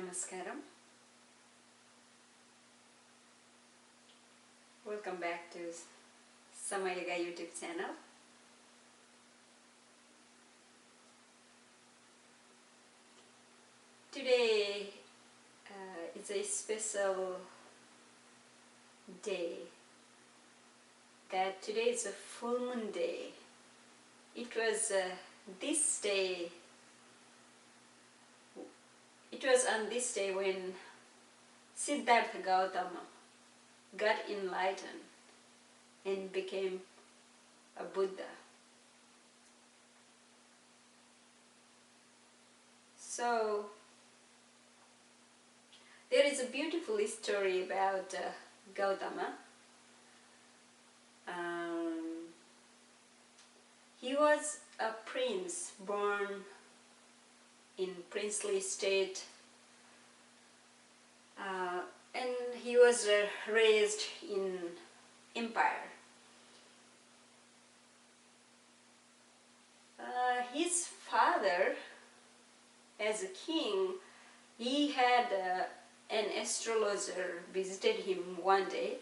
Namaskaram. Welcome back to Samayoga YouTube channel. Today is a special day. Today is a full moon day. It was this day. It was on this day when Siddhartha Gautama got enlightened and became a Buddha. So there is a beautiful story about Gautama. He was a prince born in princely state, and he was raised in empire. His father, as a king, he had an astrologer visited him one day,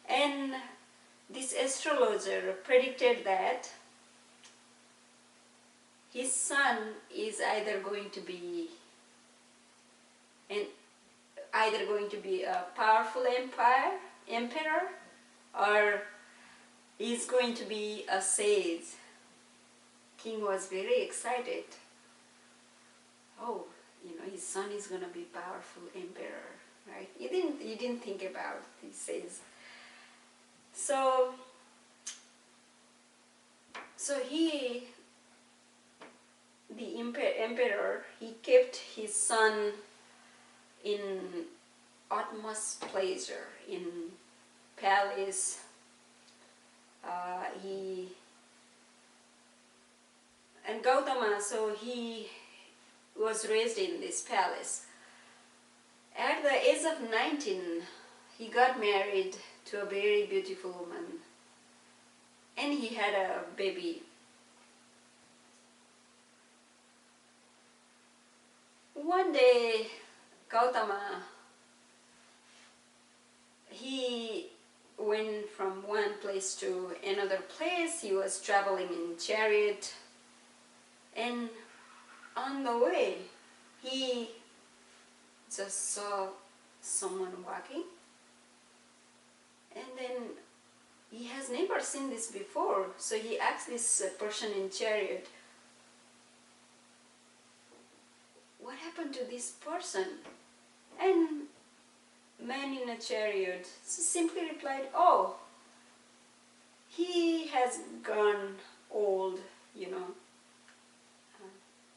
and this astrologer predicted that his son is either going to be a powerful emperor, or he's going to be a sage. King was very excited. Oh, his son is going to be powerful emperor, right? He didn't think about these sages. So the emperor, he kept his son in utmost pleasure, in palace. And Gautama, so he was raised in this palace. At the age of 19, he got married to a very beautiful woman, and he had a baby. One day, Gautama, he went from one place to another place. He was traveling in chariot, and on the way, he just saw someone walking, and then he has never seen this before, so he asked this person in chariot, "What happened to this person?" And man in a chariot simply replied, "Oh, he has gone old,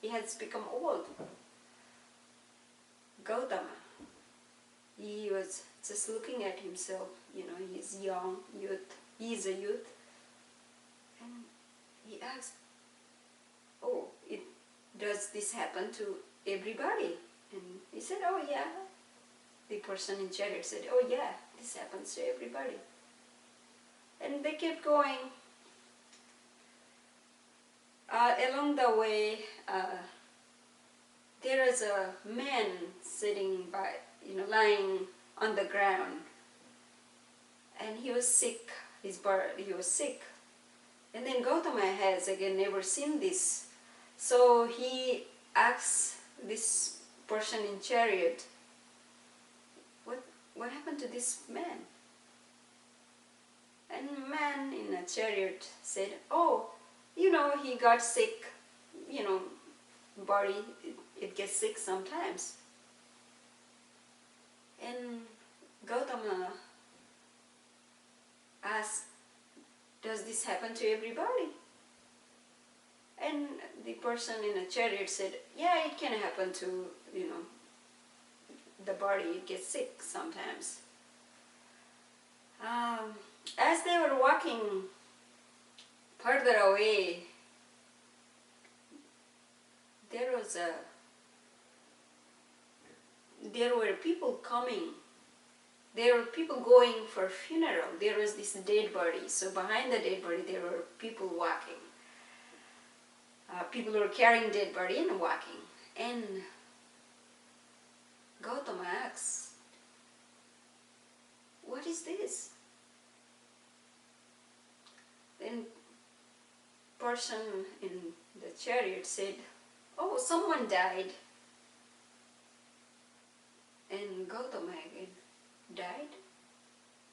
he has become old." Gautama, he was just looking at himself, he's young, he's a youth, and he asked, "Oh, does this happen to everybody?" And he said, "Oh yeah." The person in chariot said, "Oh yeah, this happens to everybody." And they kept going. Along the way, there was a man sitting by, lying on the ground, and he was sick. He was sick. And then Gautama has again never seen this, so he asks this person in chariot, what happened to this man?" And man in a chariot said, "Oh, he got sick, body, it gets sick sometimes." And Gautama asked, "Does this happen to everybody?" And the person in a chariot said, "Yeah, it can happen to, the body, it gets sick sometimes." As they were walking further away, there were people coming. There were people going for funeral. There was this dead body. So behind the dead body, there were people walking. People were carrying dead body and walking. And Gautama asks, what is this? Then person in the chariot said, oh, someone died. And Gautama again, died?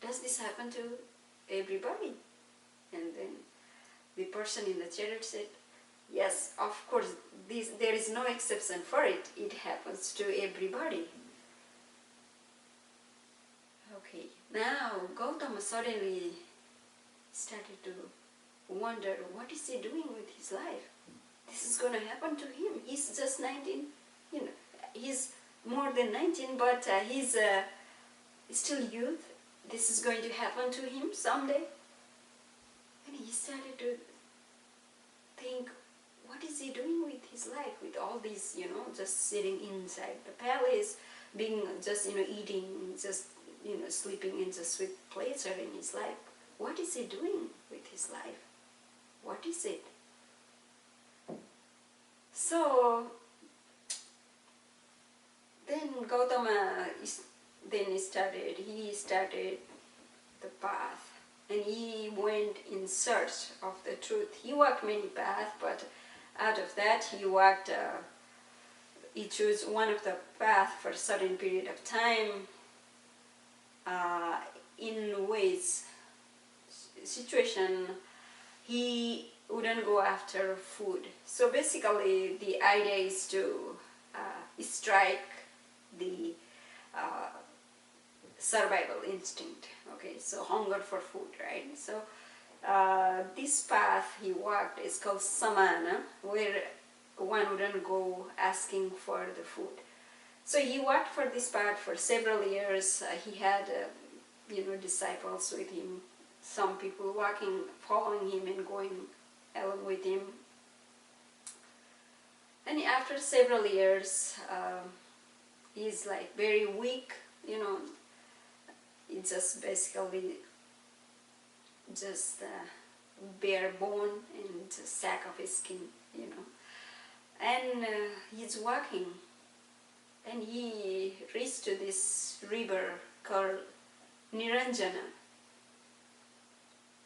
Does this happen to everybody? And then the person in the chariot said, yes, of course, there is no exception for it. It happens to everybody. Okay, now Gautama suddenly started to wonder, what is he doing with his life? This is going to happen to him. He's just 19, he's more than 19, but he's still youth. This is going to happen to him someday. And he started to think, what is he doing with his life, with all these, just sitting inside the palace, being just, eating, just, sleeping, and just with pleasure in his life. What is he doing with his life? What is it? So then Gautama he started the path, and he went in search of the truth. He walked many paths, but out of that he chose one of the paths for a certain period of time, in ways, situation, he wouldn't go after food. So basically the idea is to strike the survival instinct. Okay, so hunger for food, right? So this path he walked is called samana, where one wouldn't go asking for the food. So he walked for this path for several years. He had disciples with him, some people walking, following him and going along with him. And after several years, he's like very weak, it's just basically just bare bone and just sack of his skin, And he's walking, and he reached to this river called Niranjana.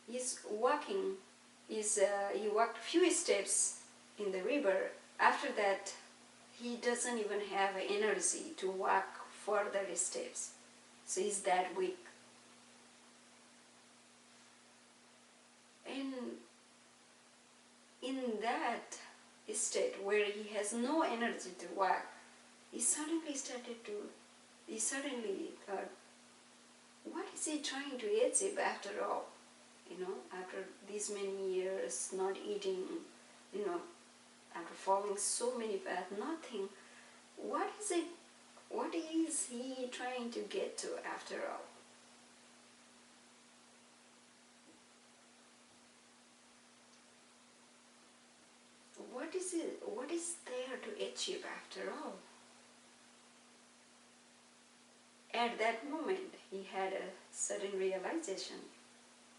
He's walking, he walked few steps in the river. After that, he doesn't even have energy to walk further steps. So he's that weak. And in that state where he has no energy to walk, he suddenly thought, what is he trying to achieve after all? After these many years not eating, after following so many paths, nothing. What is he trying to get to after all? What is there to achieve after all? At that moment, he had a sudden realization,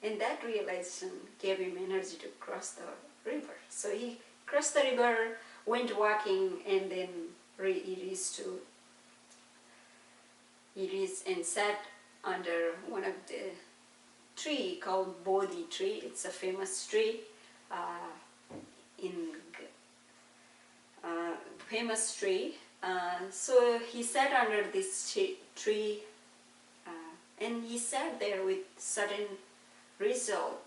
and that realization gave him energy to cross the river. So he crossed the river, went walking, and then he reached and sat under one of the tree called Bodhi tree. It's a famous tree so he sat under this tree, and he sat there with sudden resolve,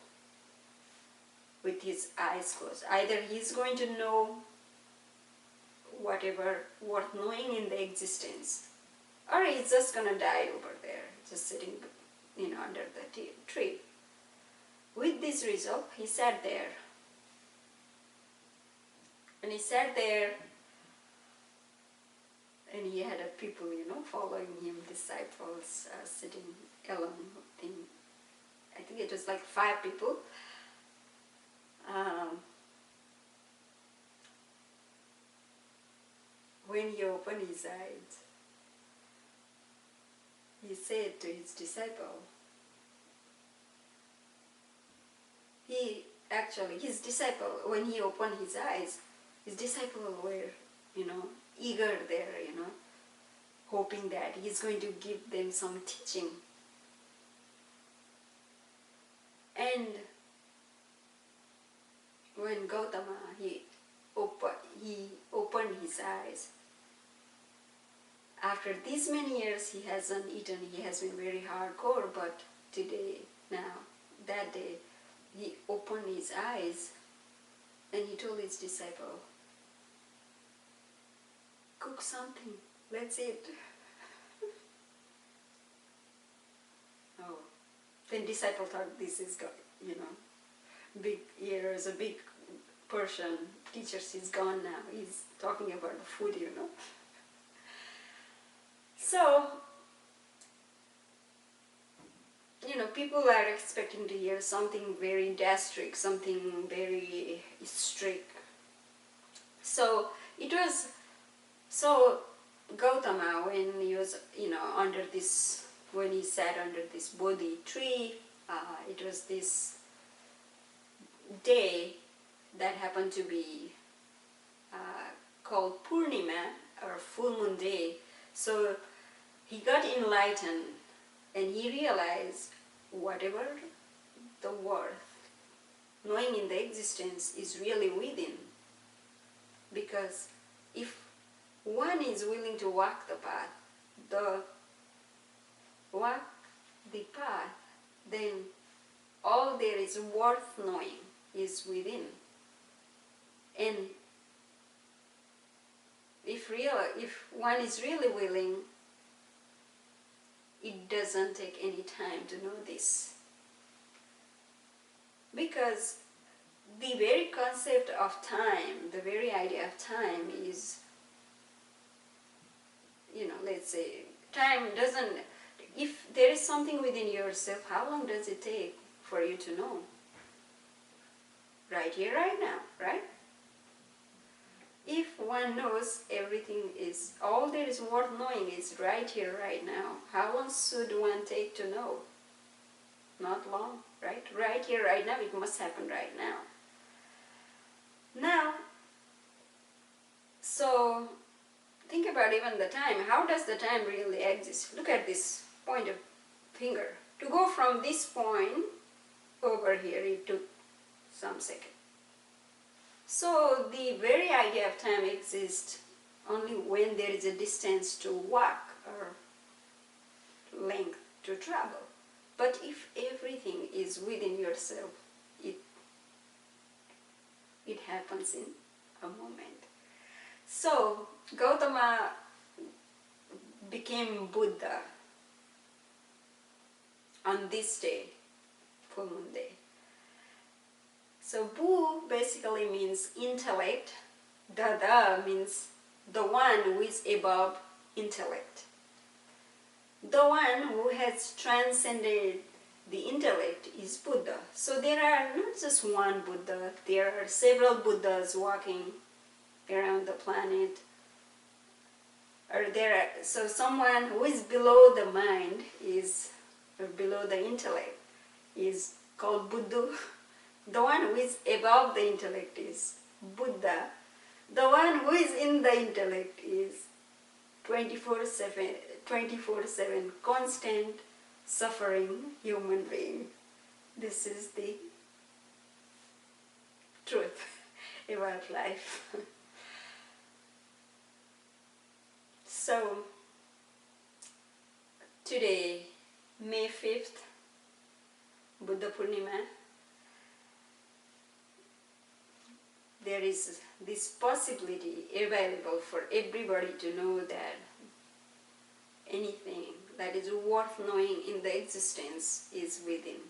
with his eyes closed. Either he's going to know whatever worth knowing in the existence, or he's just going to die over there, just sitting under the tree. With this resolve, he sat there. And he sat there, and he had people, following him, disciples sitting along with him. I think it was like 5 people. When he opened his eyes, he said to his disciple, his disciple, when he opened his eyes, his disciples were, eager there, hoping that he's going to give them some teaching. And when Gautama, he opened his eyes. After these many years he hasn't eaten, he has been very hardcore, but today, now, that day, he opened his eyes and he told his disciple, cook something, let's eat. Oh, then disciple thought this is, big ears, a big Persian teacher, he's gone now, he's talking about the food, So, people are expecting to hear something very drastic, something very strict. So, Gautama, when he was, when he sat under this Bodhi tree, it was this day that happened to be called Purnima, or full moon day. So he got enlightened and he realized whatever the worth, knowing in the existence, is really within. Because if one is willing to walk the path, then all there is worth knowing is within. And if one is really willing, it doesn't take any time to know this. Because the very concept of time, the very idea of time is, let's say, time doesn't, if there is something within yourself, how long does it take for you to know? Right here, right now, right? If one knows everything is, all there is worth knowing is right here, right now, how long should one take to know? Not long, right? Right here, right now, it must happen right now. Now, so, think about even the time. How does the time really exist? Look at this point of finger. To go from this point over here, it took some seconds. So the very idea of time exists only when there is a distance to walk or length to travel. But if everything is within yourself, it happens in a moment. So Gautama became Buddha on this day, full moon day. So Bu basically means intellect. Dada means the one who is above intellect. The one who has transcended the intellect is Buddha. So there are not just one Buddha, there are several Buddhas walking around the planet. So someone who is below the mind or below the intellect is called Buddha. The one who is above the intellect is Buddha. The one who is in the intellect is 24/7 constant suffering human being. This is the truth about life. So, today, May 5th, Buddha Purnima, there is this possibility available for everybody to know that anything that is worth knowing in the existence is within.